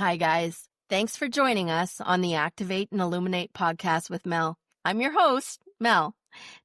Hi, guys. Thanks for joining us on the Activate and Illuminate podcast with Mel. I'm your host, Mel.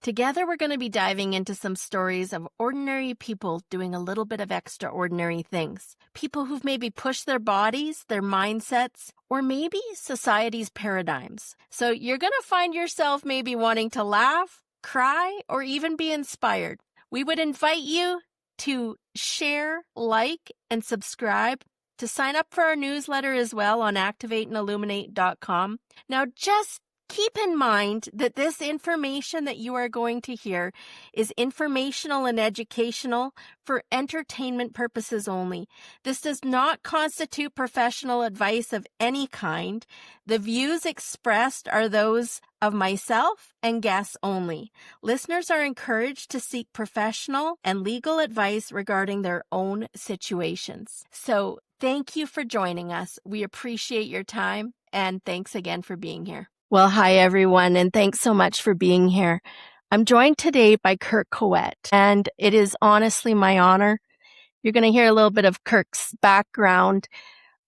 Together, we're going to be diving into some stories of ordinary people doing a little bit of extraordinary things. People who've maybe pushed their bodies, their mindsets, or maybe society's paradigms. So you're going to find yourself maybe wanting to laugh, cry, or even be inspired. We would invite you to share, like, and subscribe, to sign up for our newsletter as well on activateandilluminate.com. Now, just keep in mind that this information that you are going to hear is informational and educational for entertainment purposes only. This does not constitute professional advice of any kind. The views expressed are those of myself and guests only. Listeners are encouraged to seek professional and legal advice regarding their own situations. So, thank you for joining us. We appreciate your time, and thanks again for being here. Well, hi, everyone, and thanks so much for being here. I'm joined today by Kirk Caouette, and it is honestly my honor. You're going to hear a little bit of Kirk's background,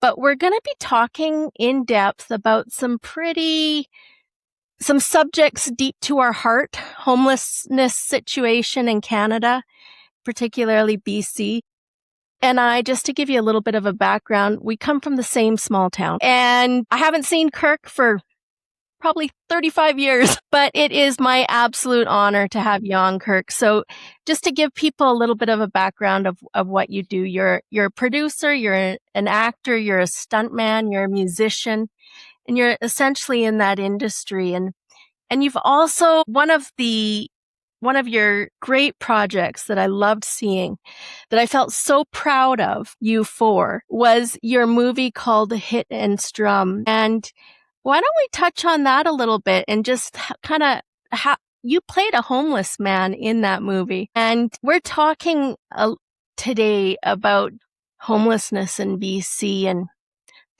but we're going to be talking in depth about some subjects deep to our heart: homelessness situation in Canada, particularly BC. And just to give you a little bit of a background, we come from the same small town. And I haven't seen Kirk for probably 35 years, but it is my absolute honor to have you on, Kirk. So just to give people a little bit of a background of what you do, you're a producer, you're an actor, you're a stuntman, you're a musician, and you're essentially in that industry. And you've also, one of your great projects that I loved seeing, that I felt so proud of you for, was your movie called Hit Strum. And why don't we touch on that a little bit and just kind of how you played a homeless man in that movie. And we're talking today about homelessness in BC. And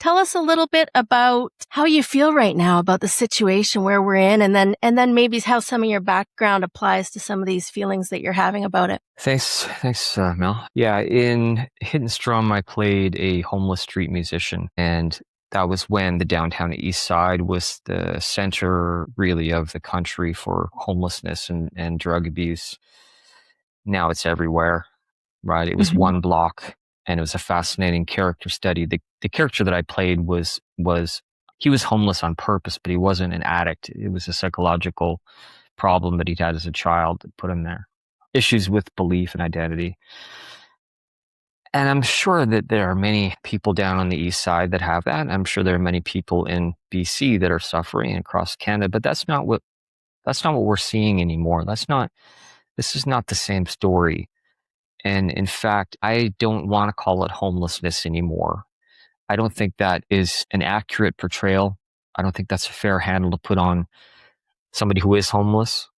tell us a little bit about how you feel right now about the situation where we're in, and then maybe how some of your background applies to some of these feelings that you're having about it. Thanks, Mel. Yeah, in Hit Strum, I played a homeless street musician, and that was when the downtown east side was the center, really, of the country for homelessness and drug abuse. Now it's everywhere, right? It was one block, and it was a fascinating character study. The character that I played was he was homeless on purpose, but he wasn't an addict. It was a psychological problem that he'd had as a child that put him there. Issues with belief and identity. And I'm sure that there are many people down on the east side that have that. I'm sure there are many people in BC that are suffering across Canada, but that's not what we're seeing anymore. This is not the same story. And in fact, I don't want to call it homelessness anymore. I don't think that is an accurate portrayal. I don't think that's a fair handle to put on somebody who is homeless.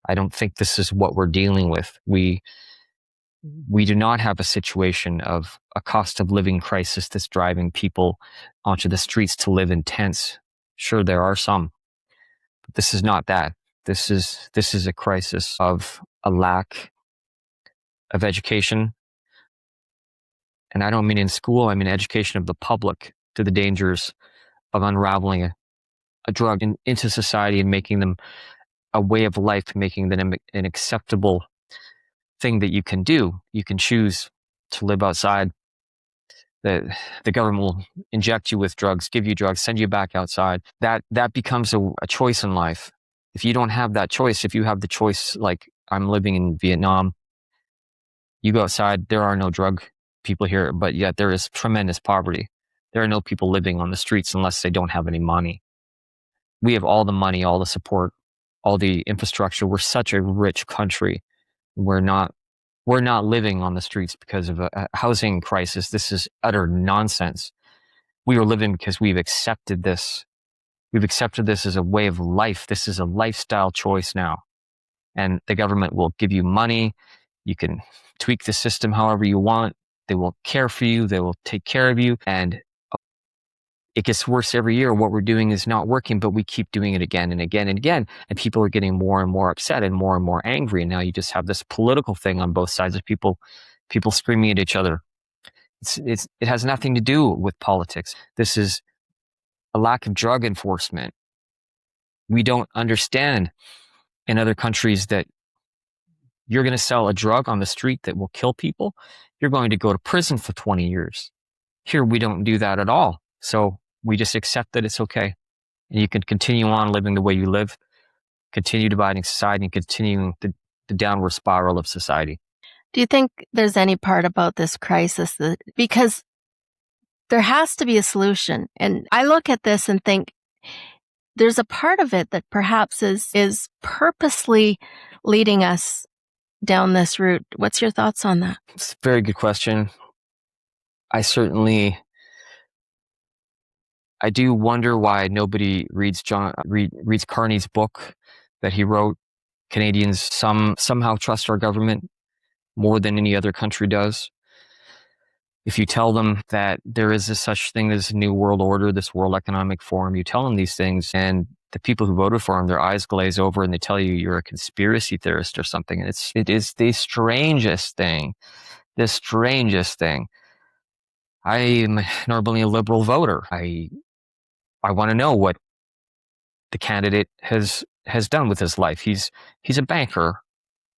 I don't think this is what we're dealing with. We do not have a situation of a cost of living crisis that's driving people onto the streets to live in tents. Sure, there are some, but this is not that. This is a crisis of a lack of education. And I don't mean in school, I mean education of the public to the dangers of unraveling a drug into society and making them a way of life, making them an acceptable thing that you can do. You can choose to live outside. The government will inject you with drugs, give you drugs, send you back outside. That becomes a choice in life. If you don't have that choice, if you have the choice, like I'm living in Vietnam, you go outside, there are no drug people here, but yet there is tremendous poverty. There are no people living on the streets unless they don't have any money. We have all the money, all the support, all the infrastructure. We're such a rich country. We're not living on the streets because of a housing crisis. This is utter nonsense. We are living because we've accepted this. We've accepted this as a way of life. This is a lifestyle choice now. And the government will give you money. You can tweak the system however you want. They will care for you. They will take care of you. And it gets worse every year. What we're doing is not working, but we keep doing it again and again and again. And people are getting more and more upset and more angry. And now you just have this political thing on both sides of people screaming at each other. It has nothing to do with politics. This is a lack of drug enforcement. We don't understand in other countries that you're going to sell a drug on the street that will kill people, you're going to go to prison for 20 years. Here, we don't do that at all. So we just accept that it's okay. And you can continue on living the way you live, continue dividing society, and continuing the downward spiral of society. Do you think there's any part about this crisis that, because there has to be a solution, and I look at this and think there's a part of it that perhaps is purposely leading us down this route. What's your thoughts on that? It's a very good question. I do wonder why nobody reads Carney's book that he wrote. Canadians somehow trust our government more than any other country does. If you tell them that there is such thing as a new world order, this World Economic Forum, you tell them these things, and the people who voted for him, their eyes glaze over and they tell you you're a conspiracy theorist or something. And it is the strangest thing. The strangest thing. I am normally a liberal voter. I want to know what the candidate has done with his life. He's a banker.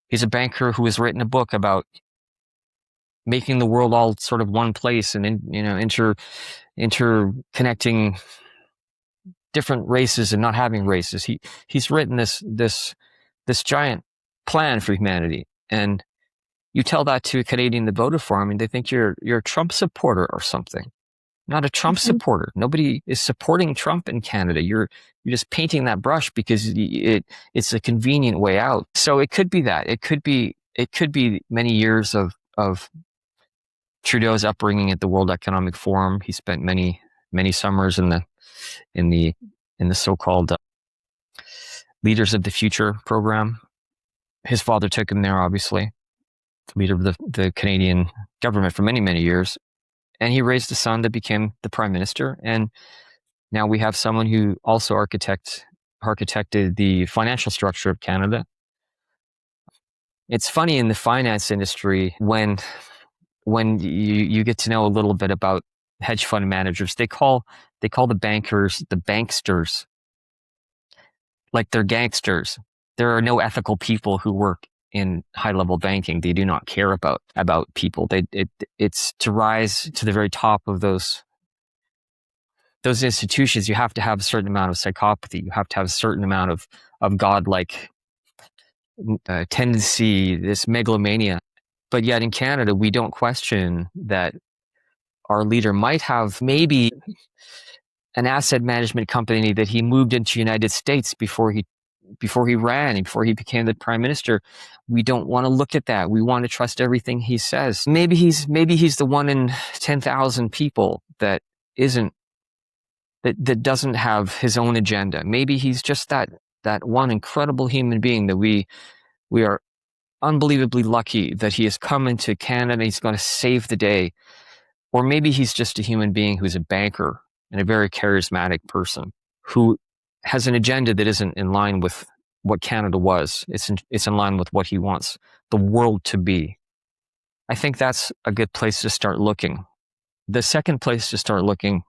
He's a banker who has written a book about making the world all sort of one place and interconnecting different races and not having races. He's written this giant plan for humanity, and you tell that to a Canadian that voted for him, and they think you're a Trump supporter or something. Not a Trump supporter. Nobody is supporting Trump in Canada. You're just painting that brush because it's a convenient way out. So it could be that. It could be many years of Trudeau's upbringing at the World Economic Forum. He spent many summers in the so-called Leaders of the Future program. His father took him there, obviously, leader of the Canadian government for many years, and he raised a son that became the prime minister. And now we have someone who also architected the financial structure of Canada. It's funny in the finance industry when you get to know a little bit about hedge fund managers, they call the bankers the banksters, like they're gangsters. There are no ethical people who work in high-level banking. They do not care about people. It's to rise to the very top of those institutions. You have to have a certain amount of psychopathy. You have to have a certain amount of godlike tendency, this megalomania. But yet in Canada, we don't question that our leader might have maybe an asset management company that he moved into the United States before he ran and before he became the prime minister. We don't want to look at that. We want to trust everything he says. Maybe he's the one in 10,000 people that doesn't have his own agenda. Maybe he's just that one incredible human being that we are unbelievably lucky that he has come into Canada and he's going to save the day. Or maybe he's just a human being who's a banker and a very charismatic person who has an agenda that isn't in line with what Canada was. It's in line with what he wants the world to be. I think that's a good place to start looking. The second place to start looking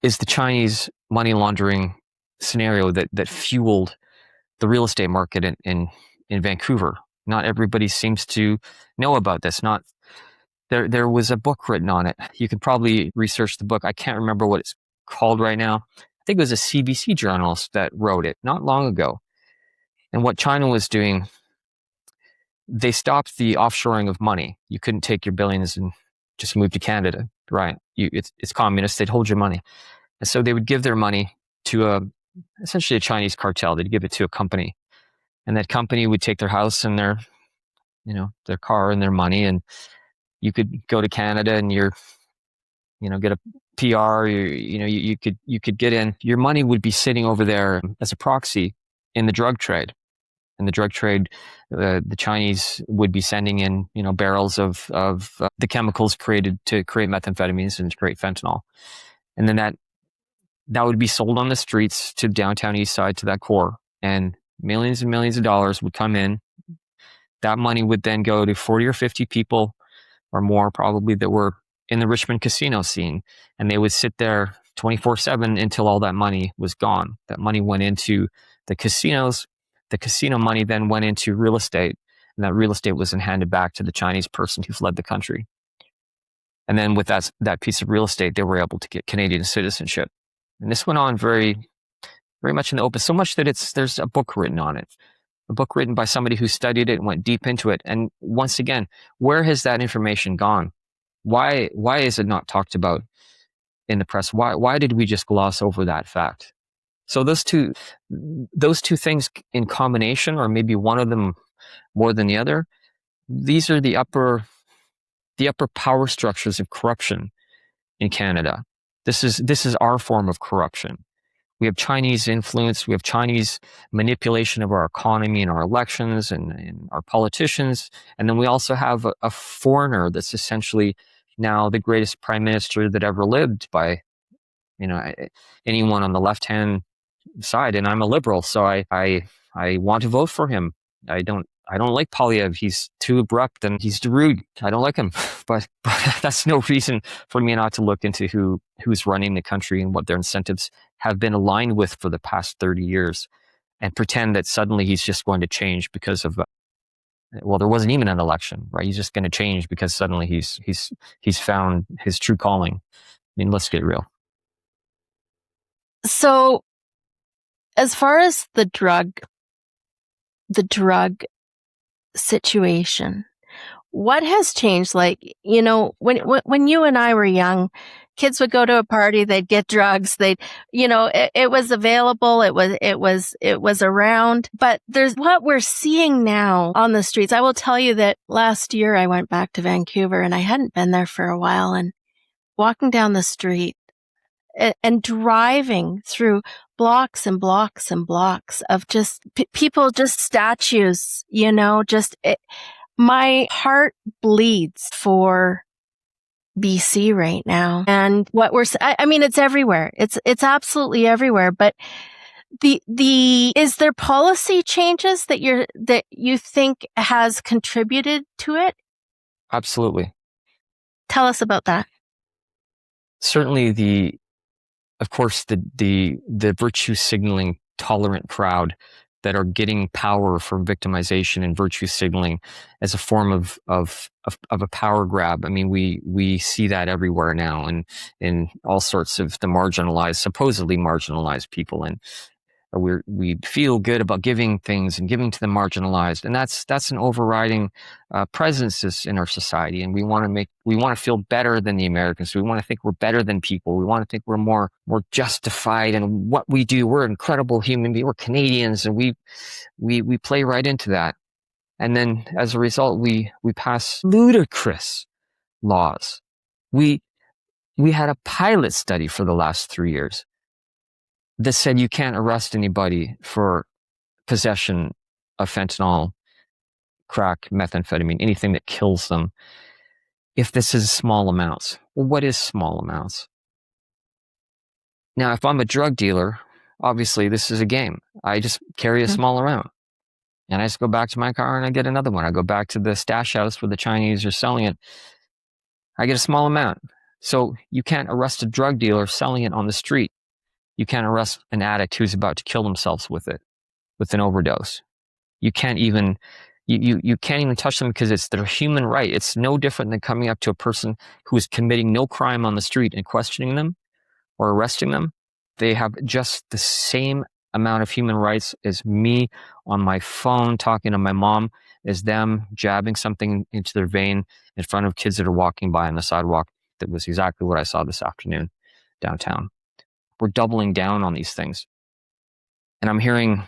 is the Chinese money laundering scenario that fueled the real estate market in Vancouver. Not everybody seems to know about this. There was a book written on it. You could probably research the book. I can't remember what it's called right now. I think it was a CBC journalist that wrote it not long ago. And what China was doing, they stopped the offshoring of money. You couldn't take your billions and just move to Canada, right? It's communist. They'd hold your money. And so they would give their money to essentially a Chinese cartel. They'd give it to a company. And that company would take their house and their car and their money, and you could go to Canada and get a PR. You could get in. Your money would be sitting over there as a proxy in the drug trade. In the drug trade, the Chinese would be sending in barrels of the chemicals created to create methamphetamines and to create fentanyl, and then that would be sold on the streets to downtown East Side, to that core, and millions and millions of dollars would come in. That money would then go to 40 or 50 people or more probably that were in the Richmond casino scene. And they would sit there 24/7 until all that money was gone. That money went into the casinos. The casino money then went into real estate. And that real estate was then handed back to the Chinese person who fled the country. And then with that piece of real estate, they were able to get Canadian citizenship. And this went on very, very much in the open, so much that there's a book written on it. A book written by somebody who studied it and went deep into it. And once again, where has that information gone? Why is it not talked about in the press? Why did we just gloss over that fact? So those two things in combination, or maybe one of them more than the other, these are the upper power structures of corruption in Canada. This is our form of corruption. We have Chinese influence. We have Chinese manipulation of our economy and our elections and our politicians. And then we also have a foreigner that's essentially now the greatest prime minister that ever lived by, anyone on the left-hand side. And I'm a liberal, so I want to vote for him. I don't like Polyev. He's too abrupt and he's rude. I don't like him. But that's no reason for me not to look into who's running the country and what their incentives have been aligned with for the past 30 years and pretend that suddenly he's just going to change because of, there wasn't even an election, right? He's just going to change because suddenly he's found his true calling. I mean, let's get real. So as far as the drug situation, what has changed? Like, when you and I were young, kids would go to a party, they'd get drugs, it was available, it was around, but there's what we're seeing now on the streets. I will tell you that last year I went back to Vancouver and I hadn't been there for a while, and walking down the street and driving through blocks and blocks and blocks of just people, just statues, my heart bleeds for BC right now. And what it's everywhere. It's absolutely everywhere. But is there policy changes that you think has contributed to it? Absolutely. Tell us about that. Certainly of course, the virtue signaling tolerant crowd that are getting power from victimization and virtue signaling as a form of a power grab. I mean, we see that everywhere now, and in all sorts of the marginalized, supposedly marginalized people, and we feel good about giving things and giving to the marginalized, and that's an overriding presence in our society. And we want to feel better than the Americans. We want to think we're better than people. We want to think we're more justified in what we do. We're incredible human beings. We're Canadians, and we play right into that. And then as a result, we pass ludicrous laws. We had a pilot study for the last 3 years that said you can't arrest anybody for possession of fentanyl, crack, methamphetamine, anything that kills them, if this is small amounts. Well, what is small amounts? Now, if I'm a drug dealer, obviously this is a game. I just carry a small amount. And I just go back to my car and I get another one. I go back to the stash house where the Chinese are selling it. I get a small amount. So you can't arrest a drug dealer selling it on the street. You can't arrest an addict who's about to kill themselves with an overdose. You can't even touch them because it's their human right. It's no different than coming up to a person who is committing no crime on the street and questioning them or arresting them. They have just the same amount of human rights as me on my phone talking to my mom, as them jabbing something into their vein in front of kids that are walking by on the sidewalk. That was exactly what I saw this afternoon downtown. We're doubling down on these things. And I'm hearing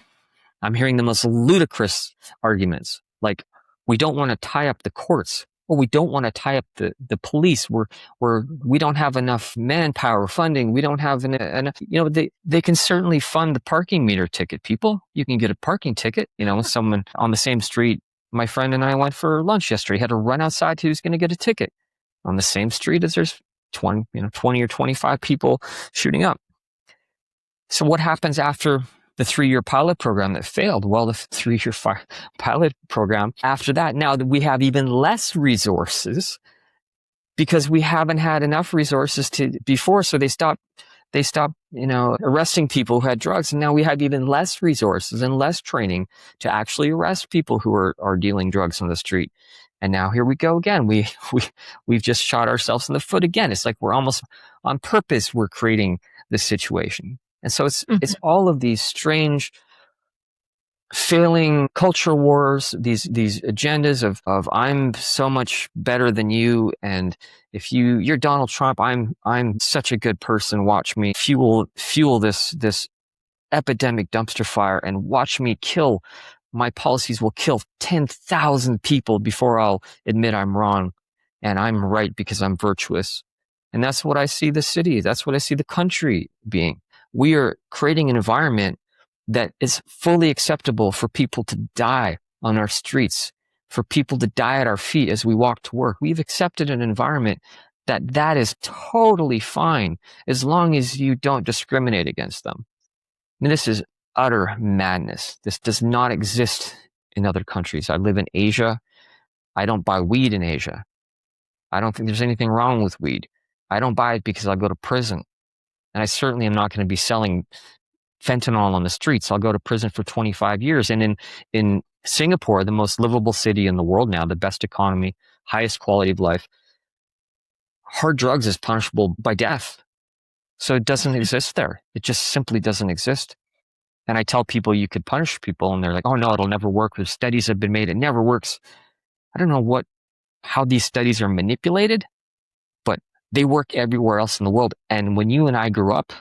the most ludicrous arguments. Like, we don't want to tie up the courts. Or we don't want to tie up the police. We don't have enough manpower funding. We don't have enough. They can certainly fund the parking meter ticket, people. You can get a parking ticket. Someone on the same street, my friend and I went for lunch yesterday. He had to run outside. He was going to get a ticket on the same street as there's 20 or 25 people shooting up. So what happens after the 3-year pilot program that failed? Well, the 3-year pilot program after that, now that we have even less resources because we haven't had enough resources to before. So they stopped, arresting people who had drugs. And now we have even less resources and less training to actually arrest people who are dealing drugs on the street. And now here we go again. We've just shot ourselves in the foot again. It's like we're almost on purpose. We're creating this situation. And so it's all of these strange failing culture wars, these agendas of I'm so much better than you, and if you're Donald Trump, I'm such a good person. Watch me fuel this epidemic dumpster fire, and watch me kill. My policies will kill 10,000 people before I'll admit I'm wrong, and I'm right because I'm virtuous. And that's what I see the city. That's what I see the country being. We are creating an environment that is fully acceptable for people to die on our streets, for people to die at our feet as we walk to work. We've accepted an environment that is totally fine as long as you don't discriminate against them. I mean, this is utter madness. This does not exist in other countries. I live in Asia. I don't buy weed in Asia. I don't think there's anything wrong with weed. I don't buy it because I'll go to prison. And I certainly am not going to be selling fentanyl on the streets. I'll go to prison for 25 years. And in Singapore, the most livable city in the world now, the best economy, highest quality of life, hard drugs is punishable by death. So it doesn't exist there. It just simply doesn't exist. And I tell people you could punish people, and they're like, oh no, it'll never work. There's studies have been made. It never works. I don't know how these studies are manipulated, but they work everywhere else in the world. And when you and I grew up,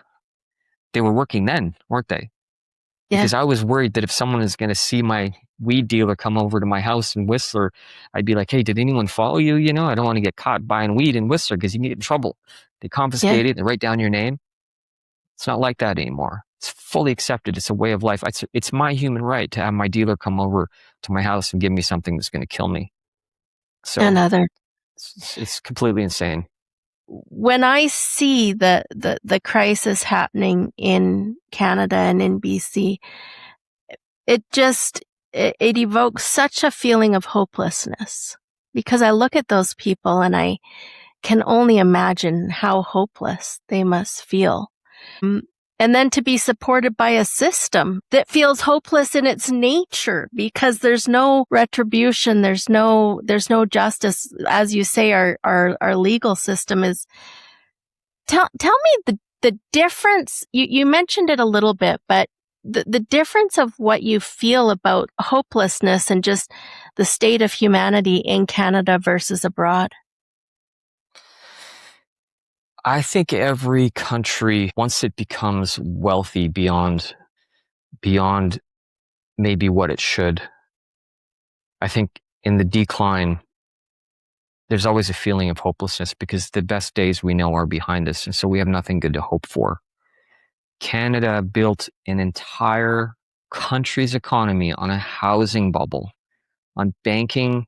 they were working then, weren't they? Yeah. Because I was worried that if someone is going to see my weed dealer come over to my house in Whistler, I'd be like, hey, did anyone follow you? You know, I don't want to get caught buying weed in Whistler because you can get in trouble. They confiscate it and write down your name. It's not like that anymore. It's fully accepted. It's a way of life. It's my human right to have my dealer come over to my house and give me something that's going to kill me. So it's completely insane. When I see the crisis happening in Canada and in BC, it evokes such a feeling of hopelessness, because I look at those people and I can only imagine how hopeless they must feel. And then to be supported by a system that feels hopeless in its nature because there's no retribution, there's no justice. As you say, our legal system is. Tell me the difference. You mentioned it a little bit, but the difference of what you feel about hopelessness and just the state of humanity in Canada versus abroad. I think every country, once it becomes wealthy beyond maybe what it should, I think in the decline, there's always a feeling of hopelessness because the best days we know are behind us. And so we have nothing good to hope for. Canada built an entire country's economy on a housing bubble, on banking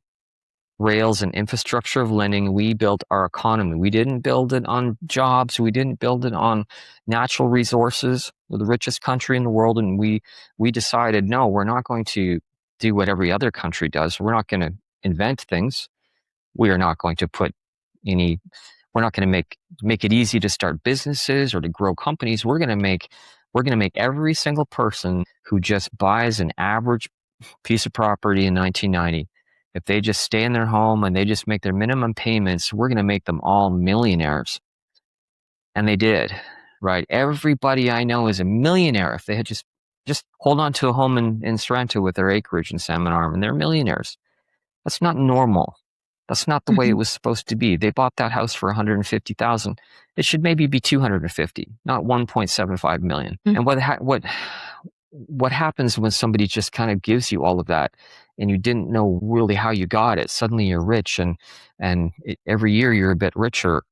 rails and infrastructure of lending. We built our economy. We didn't build it on jobs. We didn't build it on natural resources. We're the richest country in the world. And we decided, no, we're not going to do what every other country does. We're not going to invent things. We are not going to we're not going to make it easy to start businesses or to grow companies. We're going to make every single person who just buys an average piece of property in 1990, if they just stay in their home and they just make their minimum payments, we're going to make them all millionaires. And they did, right? Everybody I know is a millionaire if they had just hold on to a home in Sorrento with their acreage in Salmon Arm, and they're millionaires. That's not normal. That's not the way it was supposed to be. They bought that house for $150,000. It should maybe be $250,000, not $1.75 million. And what happens when somebody just kind of gives you all of that and you didn't know really how you got it? Suddenly you're rich, and every year you're a bit richer.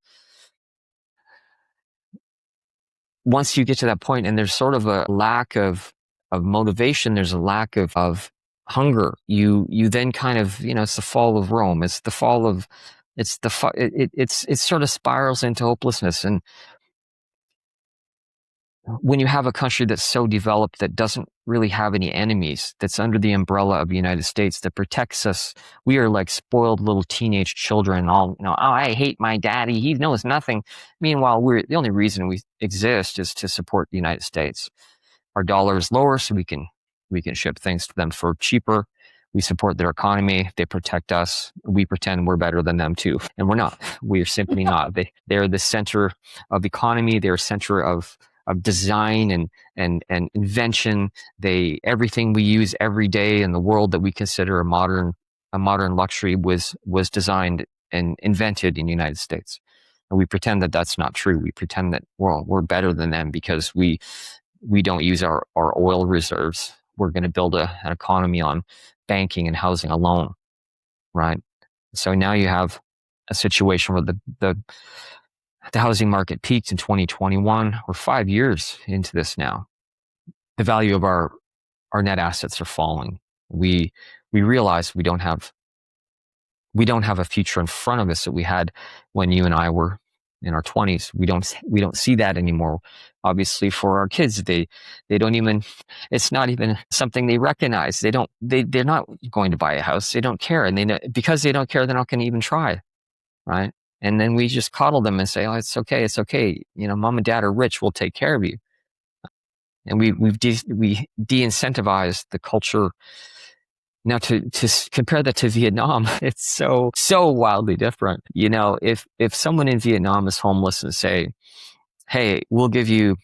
Once you get to that point and there's sort of a lack of motivation, there's a lack of hunger, you then kind of, it's the fall of Rome. It's the fall of, it sort of spirals into hopelessness. And when you have a country that's so developed that doesn't really have any enemies, that's under the umbrella of the United States, that protects us, we are like spoiled little teenage children. All, oh, I hate my daddy. He knows nothing. Meanwhile, the only reason we exist is to support the United States. Our dollar is lower, so we can ship things to them for cheaper. We support their economy. They protect us. We pretend we're better than them too, and we're not. We are simply not. They're the center of economy. They're center of design and invention. Everything we use every day in the world that we consider a modern luxury was designed and invented in the United States. And we pretend that that's not true. We pretend that we're better than them because we don't use our oil reserves. We're going to build an economy on banking and housing alone, right? So now you have a situation where the housing market peaked in 2021. We're 5 years into this now. The value of our net assets are falling. We realize we don't have a future in front of us that we had when you and I were in our 20s. We don't see that anymore. Obviously, for our kids, they don't even. It's not even something they recognize. They're not going to buy a house. They don't care, and because they don't care, they're not going to even try, right? And then we just coddle them and say, "Oh, it's okay, it's okay. You know, mom and dad are rich. We'll take care of you." And we de-incentivize the culture. Now, to compare that to Vietnam, it's so wildly different. You know, if someone in Vietnam is homeless and say, "Hey, we'll give you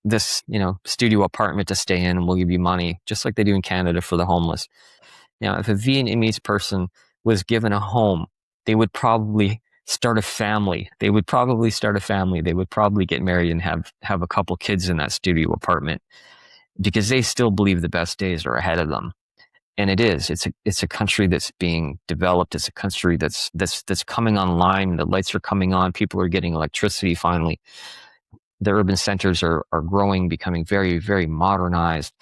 this, studio apartment to stay in, and we'll give you money," just like they do in Canada for the homeless. Now, if a Vietnamese person was given a home, they would probably start a family. They would probably get married and have a couple kids in that studio apartment, because they still believe the best days are ahead of them. And it is. It's a country that's being developed. It's a country that's coming online. The lights are coming on. People are getting electricity finally. The urban centers are growing, becoming very, very modernized.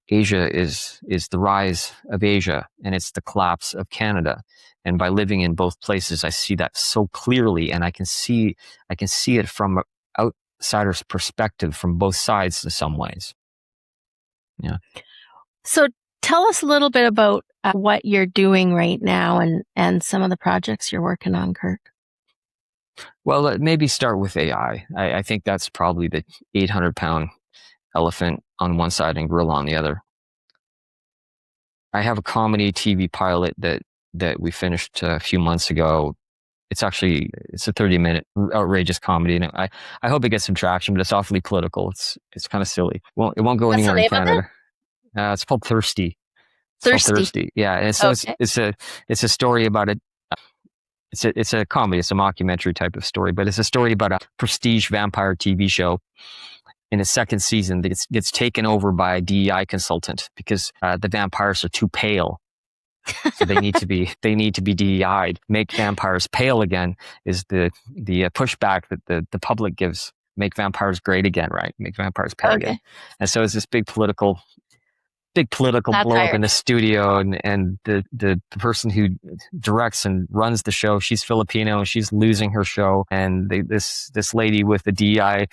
Asia is the rise of Asia, and it's the collapse of Canada. And by living in both places, I see that so clearly, and I can see it from an outsider's perspective from both sides in some ways. Yeah. So tell us a little bit about what you're doing right now and some of the projects you're working on, Kirk. Well, maybe start with AI. I think that's probably the 800-pound elephant on one side and gorilla on the other. I have a comedy TV pilot that we finished a few months ago. It's a 30-minute outrageous comedy, and I hope it gets some traction, but it's awfully political. It's kind of silly. Well, it won't go anywhere in Canada. It's called Thirsty. Thirsty. Yeah, and so okay. It's a story about it. It's a comedy. It's a mockumentary type of story, but it's a story about a prestige vampire TV show. In its second season, that gets taken over by a DEI consultant because the vampires are too pale. So they need to be DEI'd. Make vampires pale again is the pushback that the public gives. Make vampires great again, right? Make vampires pale again. And so it's this big political blow up in the studio, and the person who directs and runs the show, she's Filipino, and she's losing her show. And this lady with the DEI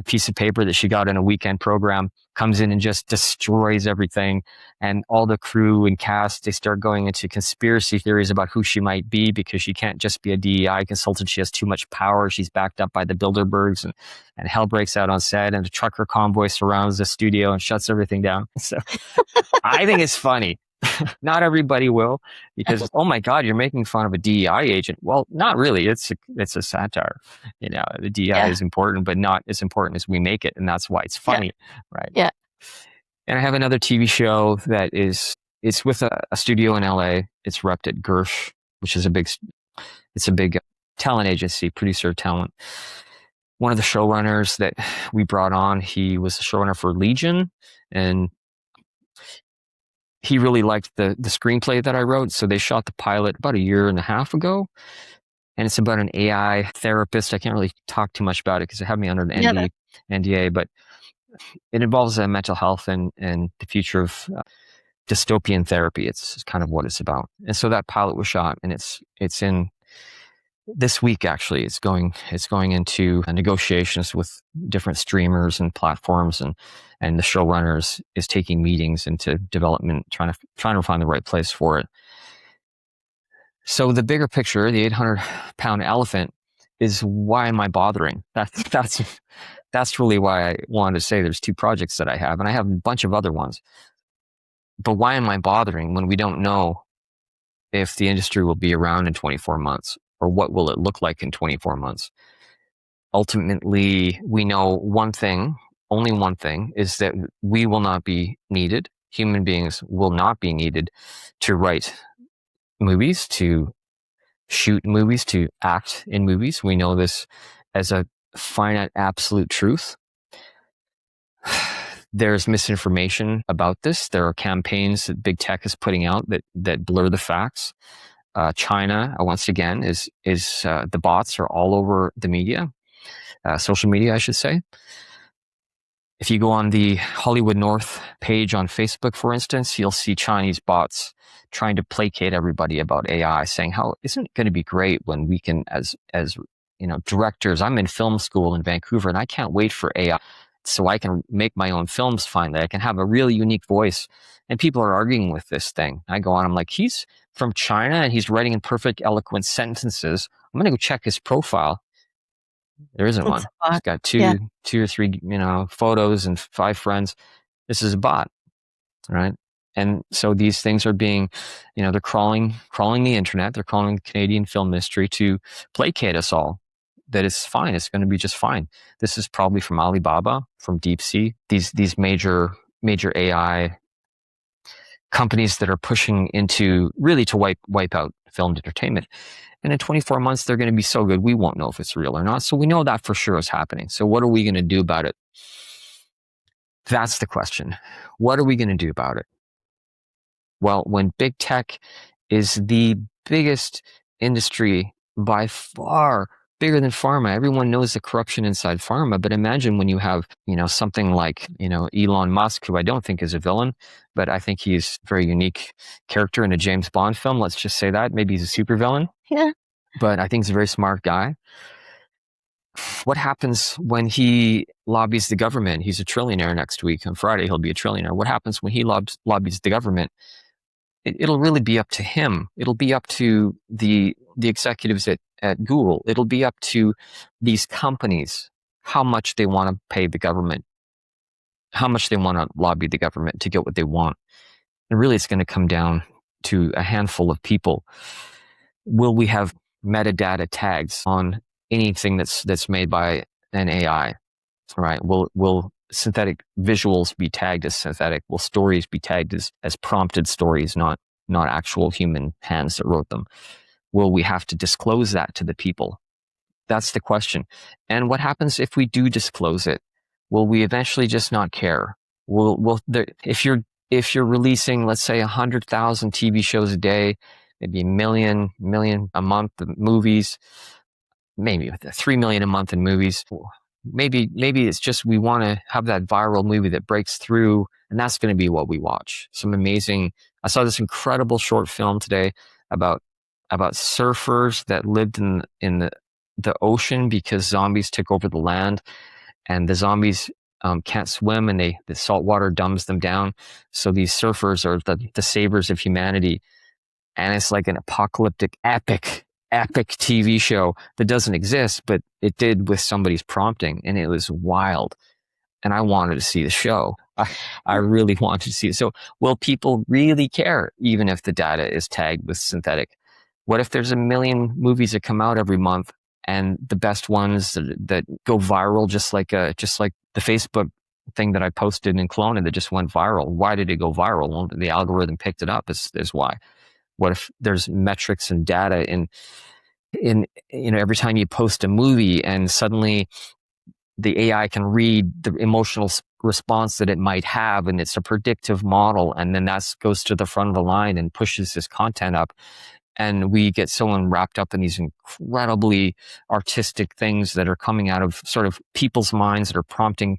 piece of paper that she got in a weekend program comes in and just destroys everything. And all the crew and cast, they start going into conspiracy theories about who she might be, because she can't just be a DEI consultant. She has too much power. She's backed up by the Bilderbergs, and hell breaks out on set, and the trucker convoy surrounds the studio and shuts everything down. So I think it's funny. Not everybody will, because, oh my God, you're making fun of a DEI agent. Well, not really. It's a satire. The DEI is important, but not as important as we make it. And that's why it's funny. Right. Yeah. And I have another TV show that it's with a studio in LA. It's repped at Gersh, which is a big talent agency, producer of talent. One of the showrunners that we brought on, he was the showrunner for Legion, and he really liked the screenplay that I wrote. So they shot the pilot about 1.5 years ago. And it's about an AI therapist. I can't really talk too much about it because it had me under the NDA, but it involves mental health and the future of dystopian therapy. It's kind of what it's about. And so that pilot was shot, and it's in this week, actually, it's going into negotiations with different streamers and platforms, and the showrunners is taking meetings into development, trying to find the right place for it. So the bigger picture, the 800-pound elephant, is why am I bothering? That's really why I wanted to say there's two projects that I have, and I have a bunch of other ones. But why am I bothering when we don't know if the industry will be around in 24 months, or what will it look like in 24 months? Ultimately, we know one thing, only one thing, is that we will not be needed. Human beings will not be needed to write movies, to shoot movies, to act in movies. We know this as a finite absolute truth. There's misinformation about this. There are campaigns that big tech is putting out that blur the facts. China, once again, is the bots are all over the media, social media, I should say. If you go on the Hollywood North page on Facebook, for instance, you'll see Chinese bots trying to placate everybody about AI, saying how isn't it going to be great when we can, as directors. I'm in film school in Vancouver, and I can't wait for AI so I can make my own films finally. I can have a really unique voice. And people are arguing with this thing. I go on, I'm like, he's from China and he's writing in perfect, eloquent sentences. I'm going to go check his profile. There isn't one. He's got two or three, photos and 5 friends. This is a bot, right? And so these things are being, they're crawling the internet. They're crawling the Canadian film industry to placate us all. That it's fine. It's going to be just fine. This is probably from Alibaba, from DeepSea, these major AI companies that are pushing into really to wipe out film entertainment. And in 24 months, they're going to be so good, we won't know if it's real or not. So we know that for sure is happening. So what are we going to do about it? That's the question. What are we going to do about it? Well, when big tech is the biggest industry by far, bigger than pharma. Everyone knows the corruption inside pharma, but imagine when you have, something like, Elon Musk, who I don't think is a villain, but I think he's a very unique character in a James Bond film. Let's just say that. Maybe he's a supervillain. Yeah. But I think he's a very smart guy. What happens when he lobbies the government? He's a trillionaire next week. On Friday, he'll be a trillionaire. What happens when he lobbies the government? It'll really be up to him. It'll be up to the executives at Google. It'll be up to these companies how much they want to pay the government, how much they want to lobby the government to get what they want. And really, it's going to come down to a handful of people. Will we have metadata tags on anything that's made by an AI? Right? Will synthetic visuals be tagged as synthetic? Will stories be tagged as prompted stories, not actual human hands that wrote them? Will we have to disclose that to the people? That's the question. And what happens if we do disclose it? Will we eventually just not care? If you're releasing, let's say, 100,000 TV shows a day, maybe a million a month of movies, maybe 3 million a month in movies. Maybe it's just we want to have that viral movie that breaks through, and that's going to be what we watch. I saw this incredible short film today about surfers that lived in the ocean because zombies took over the land, and the zombies can't swim, and the salt water dumbs them down. So these surfers are the savers of humanity, and it's like an apocalyptic epic TV show that doesn't exist, but it did with somebody's prompting, and it was wild. And I wanted to see the show. I really wanted to see it. So will people really care, even if the data is tagged with synthetic? What if there's 1 million movies that come out every month, and the best ones that go viral, just like the Facebook thing that I posted in Kelowna that just went viral? Why did it go viral? Well, the algorithm picked it up. Is why. What if there's metrics and data in every time you post a movie, and suddenly the AI can read the emotional response that it might have, and it's a predictive model, and then that goes to the front of the line and pushes this content up, and we get someone wrapped up in these incredibly artistic things that are coming out of sort of people's minds that are prompting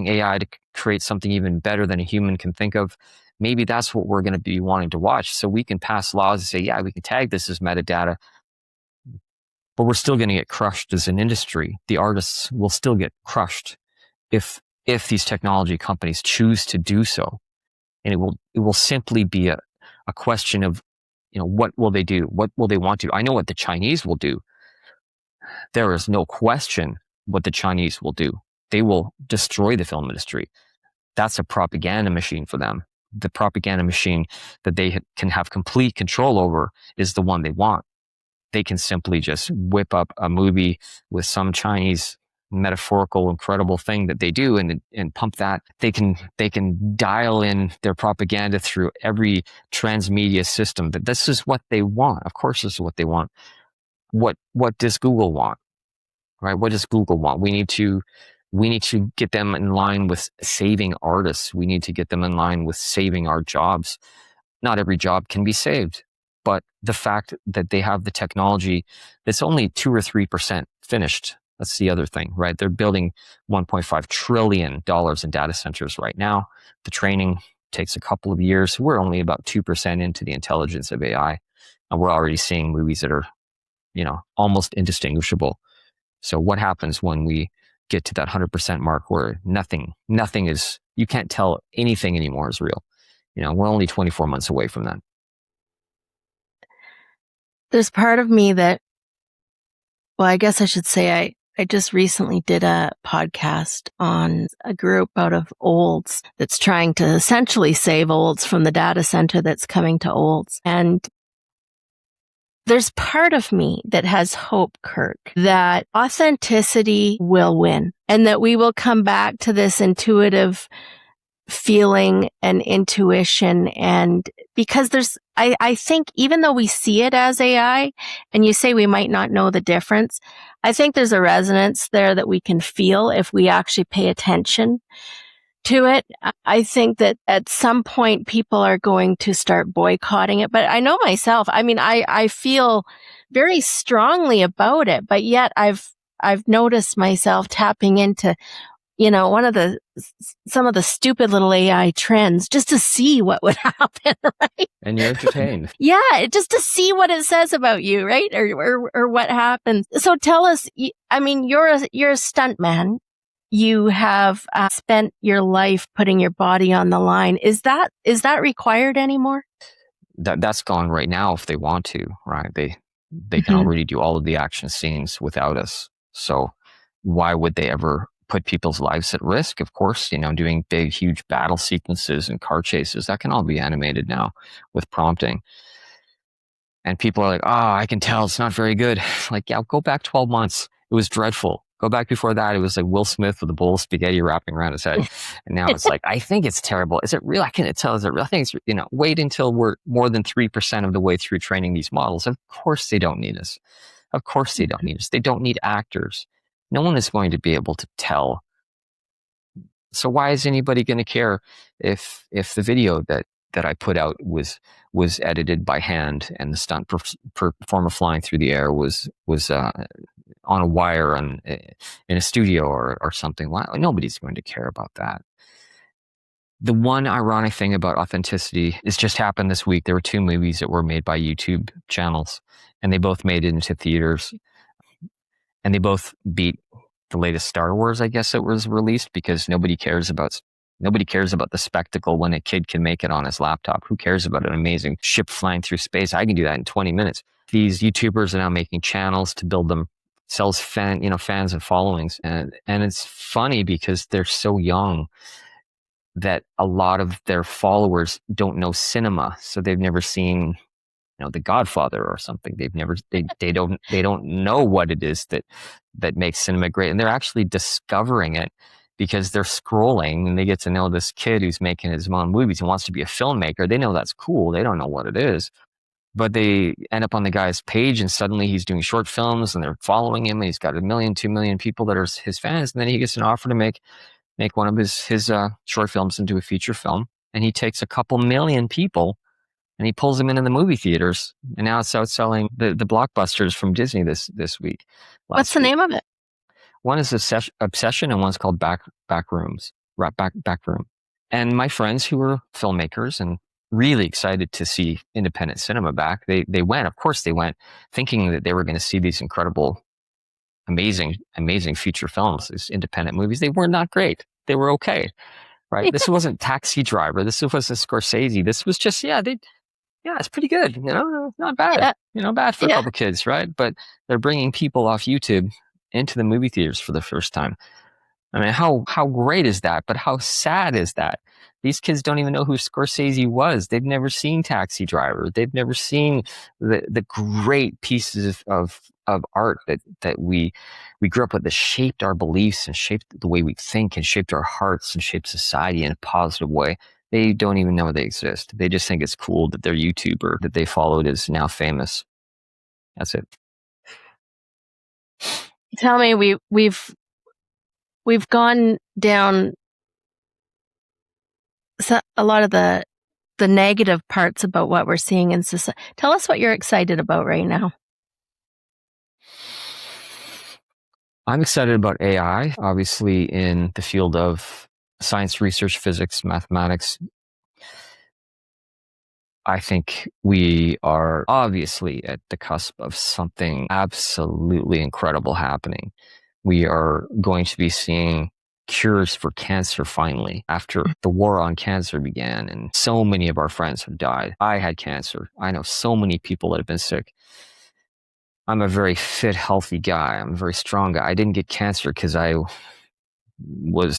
AI to create something even better than a human can think of. Maybe that's what we're going to be wanting to watch. So we can pass laws and say, yeah, we can tag this as metadata. but we're still going to get crushed as an industry. The artists will still get crushed if these technology companies choose to do so. And it will simply be a question of, what will they do? What will they want to? I know what the Chinese will do. There is no question what the Chinese will do. They will destroy the film industry. That's a propaganda machine for them. The propaganda machine that they can have complete control over is the one they want. They can simply just whip up a movie with some Chinese metaphorical, incredible thing that they do and pump that. They can dial in their propaganda through every transmedia system that this is what they want. Of course, this is what they want. What does Google want? Right? What does Google want? We need to get them in line with saving artists. We need to get them in line with saving our jobs. Not every job can be saved, but the fact that they have the technology that's only 2 or 3% finished. That's the other thing, right? They're building $1.5 trillion in data centers right now. The training takes a couple of years. We're only about 2% into the intelligence of AI, and we're already seeing movies that are, almost indistinguishable. So what happens when we get to that 100% mark where nothing is, you can't tell anything anymore is real? We're only 24 months away from that. There's part of me that, well, I guess I should say I just recently did a podcast on a group out of Olds that's trying to essentially save Olds from the data center that's coming to Olds. And there's part of me that has hope, Kirk, that authenticity will win and that we will come back to this intuitive feeling and intuition. And because I think even though we see it as AI and you say we might not know the difference, I think there's a resonance there that we can feel if we actually pay attention to it. I think that at some point people are going to start boycotting it, but I know myself, I feel very strongly about it, but yet I've noticed myself tapping into, some of the stupid little AI trends just to see what would happen, right? And you're entertained. Yeah, just to see what it says about you, right? Or what happens. So tell us, you're a stunt man. You have spent your life putting your body on the line. Is that required anymore? That's gone right now if they want to, right? They can already do all of the action scenes without us. So why would they ever put people's lives at risk? Of course, doing big, huge battle sequences and car chases, that can all be animated now with prompting. And people are like, I can tell it's not very good. Like, yeah, go back 12 months. It was dreadful. Go back before that. It was like Will Smith with a bowl of spaghetti wrapping around his head. And now it's like, I think it's terrible. Is it real? I can't tell. Is it real? I think it's, wait until we're more than 3% of the way through training these models. Of course they don't need us. Of course they don't need us. They don't need actors. No one is going to be able to tell. So why is anybody going to care if the video that I put out was edited by hand and the stunt performer flying through the air was on a wire in a studio or something? Why? Nobody's going to care about that. The one ironic thing about authenticity is just happened this week. There were 2 movies that were made by YouTube channels, and they both made it into theaters, and they both beat the latest Star Wars, I guess it was released, because nobody cares about the spectacle when a kid can make it on his laptop. Who cares about an amazing ship flying through space? I can do that in 20 minutes. These YouTubers are now making channels to build themselves fans and followings. And it's funny because they're so young that a lot of their followers don't know cinema. So they've never seen, The Godfather or something. They don't know what it is that makes cinema great. And they're actually discovering it because they're scrolling and they get to know this kid who's making his own movies and wants to be a filmmaker. They know that's cool. They don't know what it is, but they end up on the guy's page and suddenly he's doing short films and they're following him. And he's got 1 million, 2 million people that are his fans. And then he gets an offer to make one of his short films into a feature film. And he takes a couple million people and he pulls them into the movie theaters. And now it's outselling the blockbusters from Disney this week. What's the name of it? One is Obsession and one's called Back Room. And my friends who are filmmakers and really excited to see independent cinema back. They went, of course they went, thinking that they were going to see these incredible, amazing feature films, these independent movies. They were not great. They were okay, right? This wasn't Taxi Driver. This was a Scorsese. This was just, it's pretty good. Not bad. Yeah. Bad for a Yeah. couple kids, right? But they're bringing people off YouTube into the movie theaters for the first time. I mean, how great is that? But how sad is that? These kids don't even know who Scorsese was. They've never seen Taxi Driver. They've never seen the great pieces of art that we grew up with, that shaped our beliefs and shaped the way we think and shaped our hearts and shaped society in a positive way. They don't even know they exist. They just think it's cool that their YouTuber that they followed is now famous. That's it. Tell me, we've gone down a lot of the negative parts about what we're seeing in society. Tell us what you're excited about right now. I'm excited about AI, obviously in the field of science research, physics, mathematics. I think we are obviously at the cusp of something absolutely incredible happening. We are going to be seeing cures for cancer finally, after the war on cancer began and so many of our friends have died. I had cancer. I know so many people that have been sick. I'm a very fit, healthy guy. I'm a very strong guy. I didn't get cancer because I was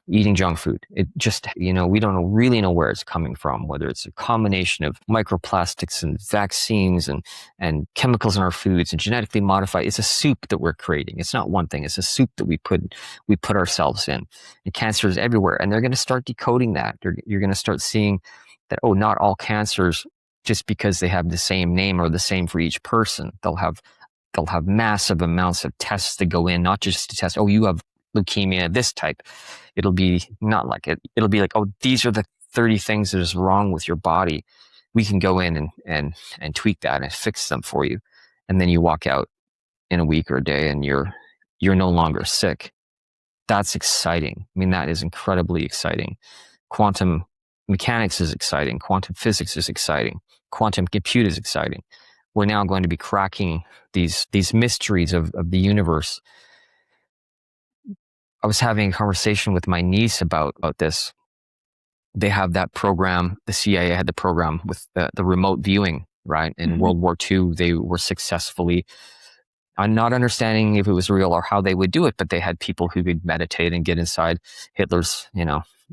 eating junk food. It just, we don't really know where it's coming from, whether it's a combination of microplastics and vaccines and chemicals in our foods and genetically modified. It's a soup that we're creating. It's not one thing. It's a soup that we put ourselves in. And cancer is everywhere. And they're going to start decoding that. You're going to start seeing that, not all cancers, just because they have the same name, or the same for each person. They'll have massive amounts of tests that go in, not just to test, you have leukemia, this type. It'll be not like it. It'll be like, these are the 30 things that is wrong with your body. We can go in and tweak that and fix them for you. And then you walk out in a week or a day and you're no longer sick. That's exciting. I mean, that is incredibly exciting. Quantum mechanics is exciting. Quantum physics is exciting. Quantum compute is exciting. We're now going to be cracking these mysteries of the universe. I was having a conversation with my niece about this. They have that program. The CIA had the program with the remote viewing, right? In World War II, they were successfully, I'm not understanding if it was real or how they would do it, but they had people who could meditate and get inside Hitler's,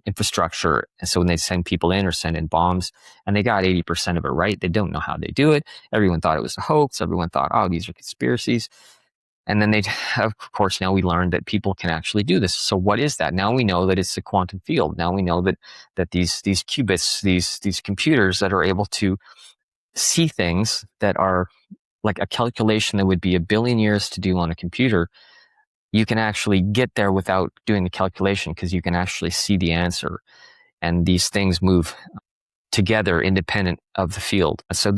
infrastructure. And so when they send people in or send in bombs, and they got 80% of it right, they don't know how they do it. Everyone thought it was a hoax. Everyone thought, these are conspiracies. And then of course, now we learned that people can actually do this. So what is that? Now we know that it's a quantum field. Now we know that these qubits, these computers that are able to see things that are like a calculation that would be 1 billion years to do on a computer, you can actually get there without doing the calculation, because you can actually see the answer. And these things move together independent of the field. So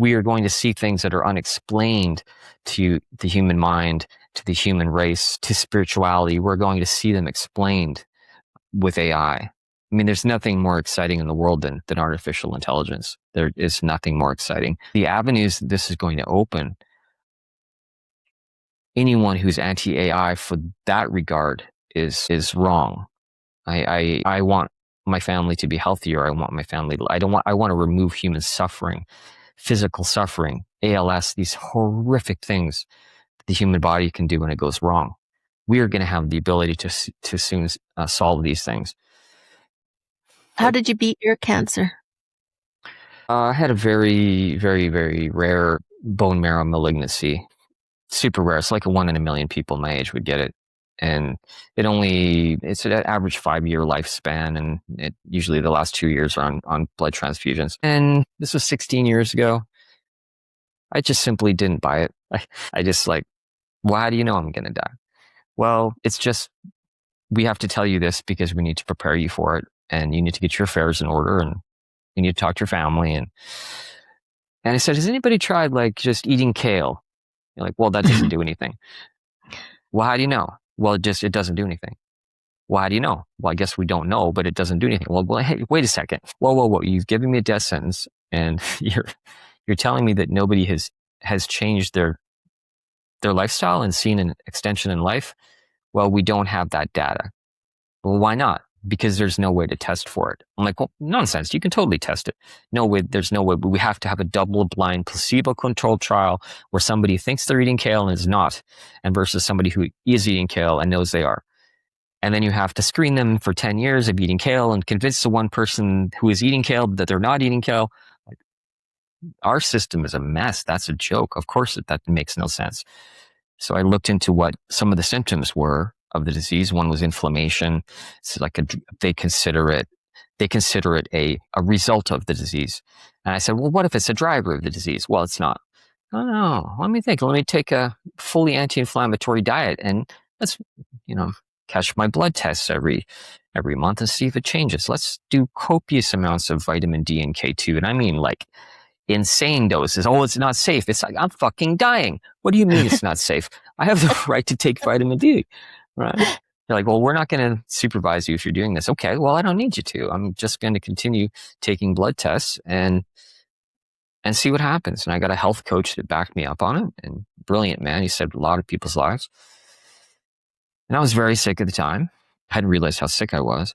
we are going to see things that are unexplained to the human mind, to the human race, to spirituality. We're going to see them explained with AI. I mean, there's nothing more exciting in the world than artificial intelligence. There is nothing more exciting. The avenues that this is going to open, anyone who's anti-AI for that regard is wrong. I want my family to be healthier. I want to remove human suffering, physical suffering, ALS, these horrific things that the human body can do when it goes wrong. We are going to have the ability to soon solve these things. How did you beat your cancer? I had a very, very, very rare bone marrow malignancy. Super rare. It's like 1 in a million people my age would get it. And it's an average 5-year lifespan. And usually the last 2 years are on blood transfusions. And this was 16 years ago. I just simply didn't buy it. I just well, how do you know I'm going to die? Well, it's just, we have to tell you this because we need to prepare you for it. And you need to get your affairs in order, and you need to talk to your family. And I said, has anybody tried just eating kale? You're like, well, that doesn't do anything. Well, how do you know? Well, it doesn't do anything. Well, how do you know? Well, I guess we don't know, but it doesn't do anything. Well, hey, wait a second. Whoa. You've given me a death sentence, and you're telling me that nobody has changed their lifestyle and seen an extension in life. Well, we don't have that data. Well, why not? Because there's no way to test for it. I'm like, well, nonsense. You can totally test it. No way. There's no way. But we have to have a double-blind, placebo-controlled trial where somebody thinks they're eating kale and is not, and versus somebody who is eating kale and knows they are. And then you have to screen them for 10 years of eating kale and convince the one person who is eating kale that they're not eating kale. Like, our system is a mess. That's a joke. Of course, that makes no sense. So I looked into what some of the symptoms were of the disease. One was inflammation. It's like they consider it a result of the disease. And I said, well, what if it's a driver of the disease? Well, it's not. Oh, no, let me think. Let me take a fully anti-inflammatory diet and let's, catch my blood tests every month and see if it changes. Let's do copious amounts of vitamin D and K2. And I mean like insane doses. Oh, it's not safe. It's like, I'm fucking dying. What do you mean it's not safe? I have the right to take vitamin D, right? They're like, well, we're not going to supervise you if you're doing this. Okay, well, I don't need you to. I'm just going to continue taking blood tests and see what happens. And I got a health coach that backed me up on it, and brilliant man. He saved a lot of people's lives. And I was very sick at the time. I hadn't realized how sick I was.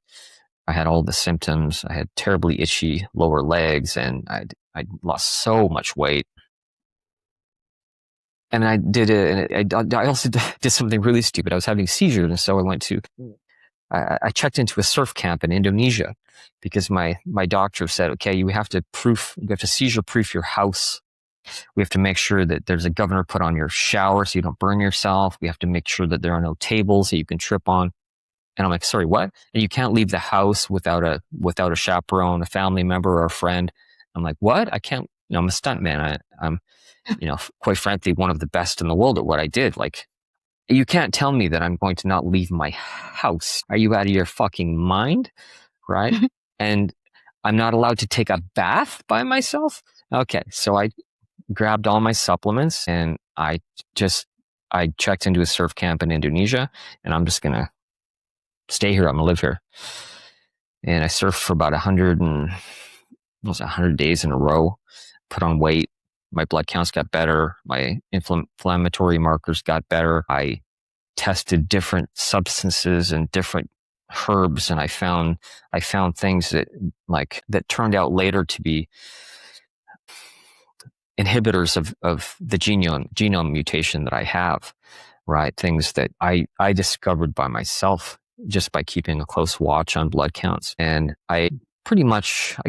I had all the symptoms. I had terribly itchy lower legs, and I'd lost so much weight. And I also did something really stupid. I was having seizures, and so I checked into a surf camp in Indonesia because my doctor said, okay, you have to seizure proof your house. We have to make sure that there's a governor put on your shower so you don't burn yourself. We have to make sure that there are no tables that you can trip on. And I'm like, sorry, what? And you can't leave the house without a chaperone, a family member, or a friend. I'm like, what? I can't. I'm a stunt man. I'm, quite frankly, one of the best in the world at what I did. Like, you can't tell me that I'm going to not leave my house. Are you out of your fucking mind? Right? And I'm not allowed to take a bath by myself. Okay, so I grabbed all my supplements and I checked into a surf camp in Indonesia, and I'm just going to stay here. I'm going to live here. And I surfed for about 100 days in a row, put on weight. My blood counts got better. My inflammatory markers got better. I tested different substances and different herbs, and I found things that turned out later to be inhibitors of the genome mutation that I have, right? Things that I discovered by myself just by keeping a close watch on blood counts. And I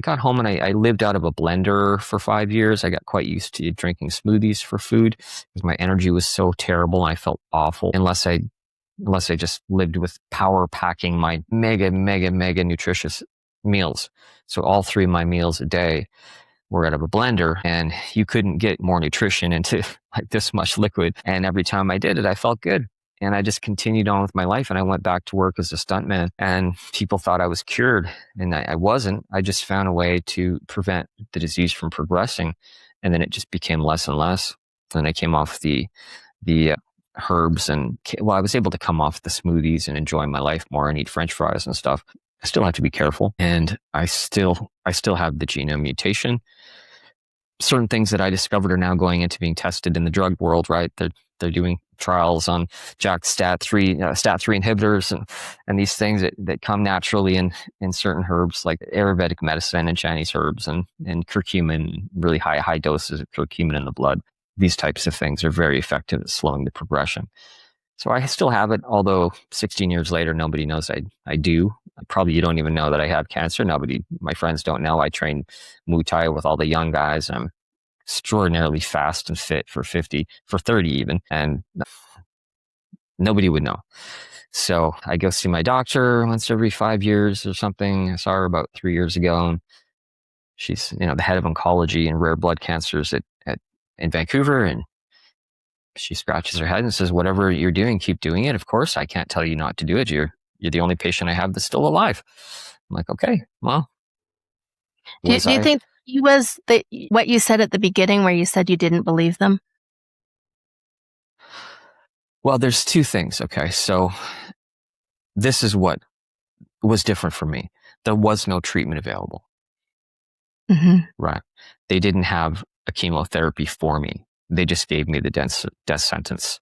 got home and I lived out of a blender for 5 years. I got quite used to drinking smoothies for food because my energy was so terrible and I felt awful unless I just lived with power packing my mega nutritious meals. So all 3 of my meals a day were out of a blender, and you couldn't get more nutrition into like this much liquid. And every time I did it, I felt good. And I just continued on with my life, and I went back to work as a stuntman, and people thought I was cured, and I wasn't. I just found a way to prevent the disease from progressing, and then it just became less and less. And I came off the herbs, and I was able to come off the smoothies and enjoy my life more and eat French fries and stuff. I still have to be careful, and I still have the genome mutation. Certain things that I discovered are now going into being tested in the drug world, right? They're doing trials on STAT3 inhibitors and these things that come naturally in certain herbs like Ayurvedic medicine and Chinese herbs and curcumin, really high doses of curcumin in the blood. These types of things are very effective at slowing the progression. So I still have it, although 16 years later, nobody knows I do. Probably you don't even know that I have cancer. My friends don't know. I train Muay Thai with all the young guys. I'm extraordinarily fast and fit for 30 even, and nobody would know. So I go see my doctor once every 5 years or something. I saw her about 3 years ago, and she's the head of oncology and rare blood cancers in Vancouver, and she scratches her head and says, whatever you're doing, keep doing it. Of course, I can't tell you not to do it. You're the only patient I have that's still alive. I'm like, okay, well. Do you think what you said at the beginning where you said you didn't believe them? Well, there's 2 things. Okay. So this is what was different for me. There was no treatment available. Mm-hmm. Right. They didn't have a chemotherapy for me. They just gave me the death sentence.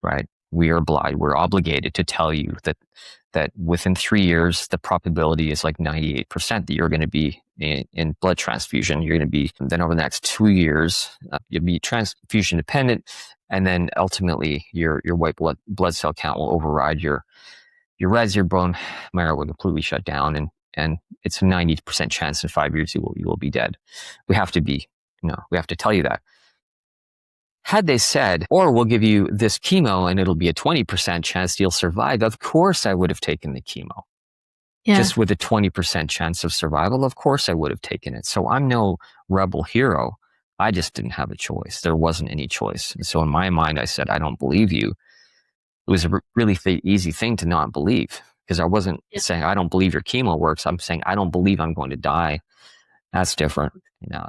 Right. We are blind. We're obligated to tell you that within 3 years, the probability is like 98% that you're going to be in blood transfusion. You're going to be, then over the next 2 years, you'll be transfusion dependent. And then ultimately your white blood cell count will override your reds, your bone marrow will completely shut down. And it's a 90% chance in 5 years you will be dead. We have to tell you that. Had they said, or we'll give you this chemo and it'll be a 20% chance you'll survive, of course I would have taken the chemo. Yeah. Just with a 20% chance of survival, of course I would have taken it. So I'm no rebel hero. I just didn't have a choice. There wasn't any choice. And so in my mind, I said, I don't believe you. It was a really easy thing to not believe, because I wasn't saying, I don't believe your chemo works. I'm saying, I don't believe I'm going to die. That's different.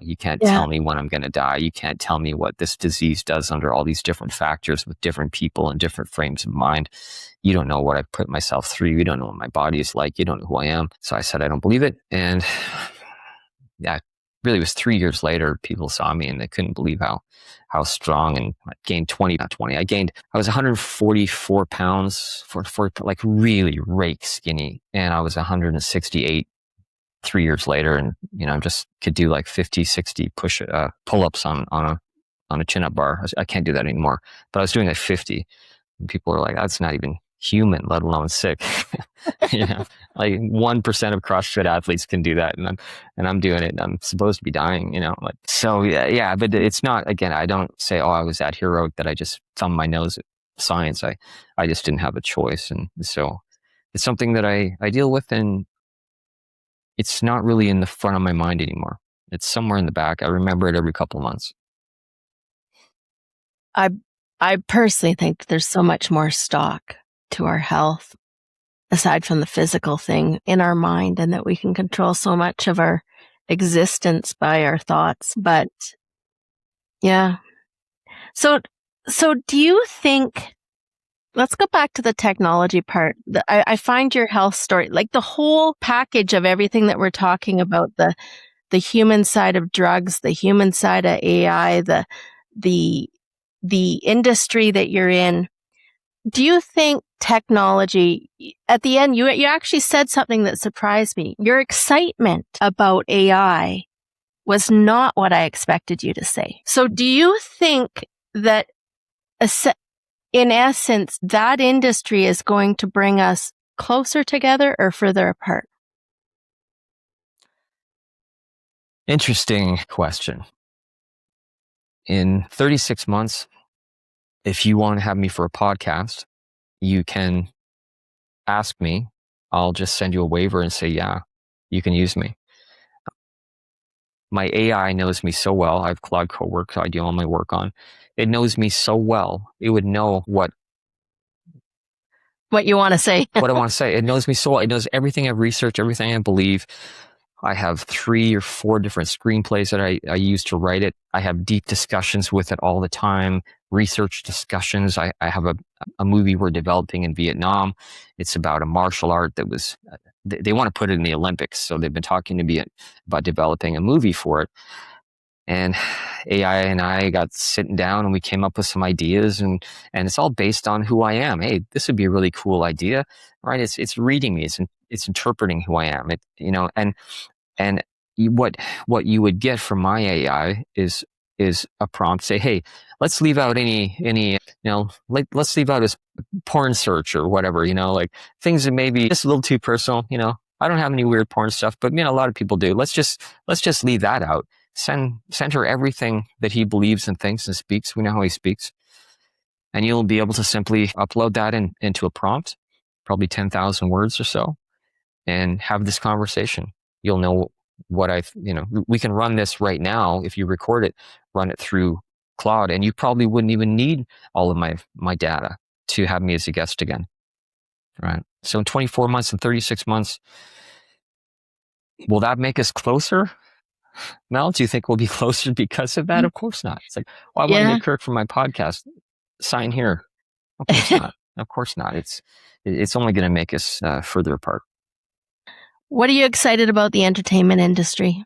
You can't tell me when I'm going to die. You can't tell me what this disease does under all these different factors with different people and different frames of mind. You don't know what I've put myself through. You don't know what my body is like. You don't know who I am. So I said, I don't believe it. And yeah, really it was 3 years later, people saw me and they couldn't believe how strong, and I gained I was 144 pounds for like really rake skinny. And I was 168 3 years later, and I just could do like 50, 60 pull-ups on a chin-up bar. I can't do that anymore, but I was doing like 50, and people were like, "That's not even human, let alone sick." Like 1% of CrossFit athletes can do that, and I'm doing it, and I'm supposed to be dying. Like, so yeah. But it's not. Again, I don't say, "Oh, I was that heroic that I just thumbed my nose at science." I just didn't have a choice, and so it's something that I deal with, and it's not really in the front of my mind anymore. It's somewhere in the back. I remember it every couple of months. I personally think there's so much more stock to our health, aside from the physical thing, in our mind, and that we can control so much of our existence by our thoughts. But yeah. So do you think, let's go back to the technology part. I find your health story, like the whole package of everything that we're talking about, the human side of drugs, the human side of AI, the industry that you're in. Do you think technology, at the end, you actually said something that surprised me. Your excitement about AI was not what I expected you to say. So do you think that in essence, that industry is going to bring us closer together or further apart? Interesting question. In 36 months, if you want to have me for a podcast, you can ask me. I'll just send you a waiver and say, yeah, you can use me. My AI knows me so well. I have Claude Cowork, I do all my work on. It knows me so well. It would know what you want to say. What I want to say. It knows me so well. It knows everything I've researched, everything I believe. I have 3 or 4 different screenplays that I use to write it. I have deep discussions with it all the time, research discussions. I have a movie we're developing in Vietnam. It's about a martial art that was, they want to put it in the Olympics. So they've been talking to me about developing a movie for it. And AI and I got sitting down and we came up with some ideas, and it's all based on who I am. Hey, this would be a really cool idea, right? It's reading me. It's interpreting who I am. And what you would get from my AI is a prompt. Say, hey, let's leave out any let's leave out his porn search or whatever, like things that maybe just a little too personal. I don't have any weird porn stuff, but a lot of people do. Let's just leave that out. Send her everything that he believes and thinks and speaks. We know how he speaks. And you'll be able to simply upload that into a prompt, probably 10,000 words or so, and have this conversation. You'll know what we can run this right now. If you record it, run it through Claude, and you probably wouldn't even need all of my data to have me as a guest again. Right. So in 24 months and 36 months, will that make us closer? Mel, do you think we'll be closer because of that? Of course not. It's like, I want to get Kirk for my podcast. Sign here. Of course not. Of course not. It's only going to make us further apart. What are you excited about the entertainment industry?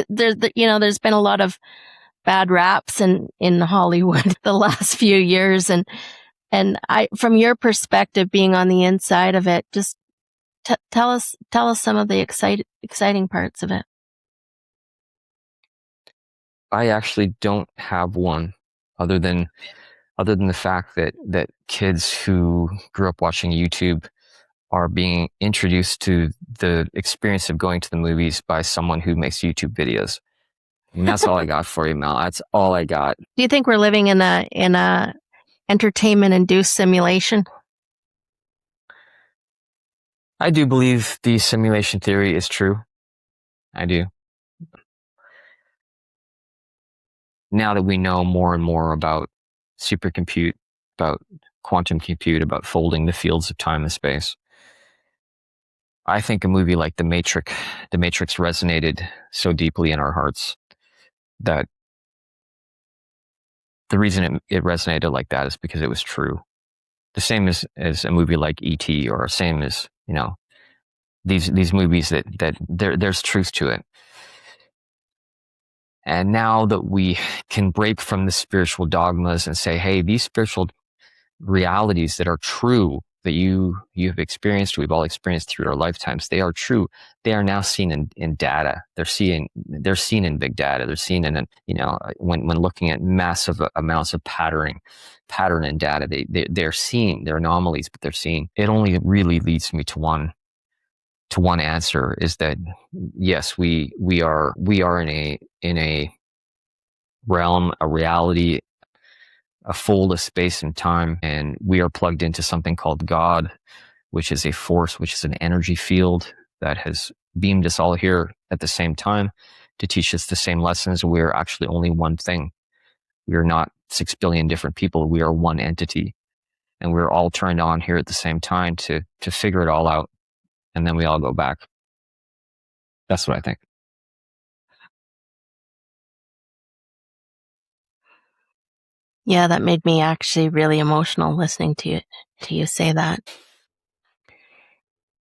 There's been a lot of bad raps in Hollywood the last few years, and from your perspective, being on the inside of it, just tell us some of the exciting parts of it. I actually don't have one, other than the fact that kids who grew up watching YouTube are being introduced to the experience of going to the movies by someone who makes YouTube videos. And that's all I got for you, Mel. That's all I got. Do you think we're living in a entertainment-induced simulation? I do believe the simulation theory is true. I do. Now that we know more and more about supercompute, about quantum compute, about folding the fields of time and space, I think a movie like The Matrix resonated so deeply in our hearts that the reason it resonated like that is because it was true. The same as a movie like E.T., or same as, these movies that there's truth to it. And now that we can break from the spiritual dogmas and say, hey, these spiritual realities that are true, that you've experienced, we've all experienced through our lifetimes, they are true. They are now seen in data. They're seen in big data. They're seen in, when looking at massive amounts of pattern in data, they're seen. They're anomalies, but they're seen. It only really leads me to one answer, is that yes, we are in a realm, a reality, a fold of space and time, and we are plugged into something called God, which is a force, which is an energy field that has beamed us all here at the same time to teach us the same lessons. We're actually only one thing. We are not 6 billion different people. We are one entity, and we're all turned on here at the same time to figure it all out, and then we all go back. That's what I think. Yeah, that made me actually really emotional listening to you say that.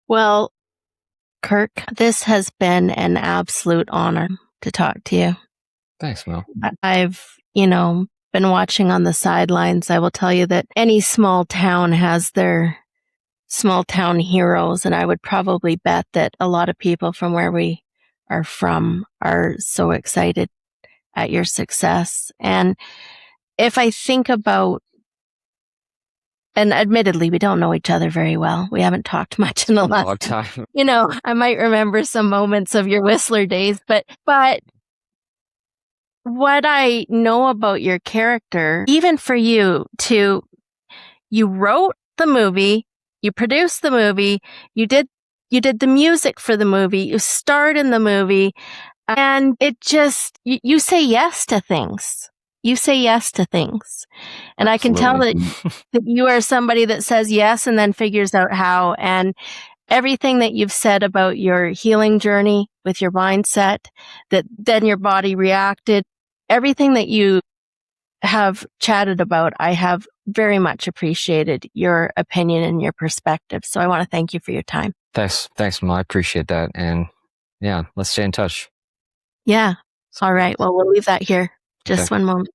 Well, Kirk, this has been an absolute honor to talk to you. Thanks, Mel. I've, been watching on the sidelines. I will tell you that any small town has their small town heroes, and I would probably bet that a lot of people from where we are from are so excited at your success. And if I think about, and admittedly, we don't know each other very well. We haven't talked much in the last long time. I might remember some moments of your Whistler days, but what I know about your character, even for you wrote the movie, you produced the movie, you did the music for the movie, you starred in the movie, and it just, you say yes to things. You say yes to things. And Absolutely. I can tell that you are somebody that says yes and then figures out how. And everything that you've said about your healing journey with your mindset, that then your body reacted, everything that you have chatted about, I have very much appreciated your opinion and your perspective. So I want to thank you for your time. Thanks, Mel. I appreciate that. And yeah, let's stay in touch. Yeah. All right. Well, we'll leave that here. Just Okay. one moment.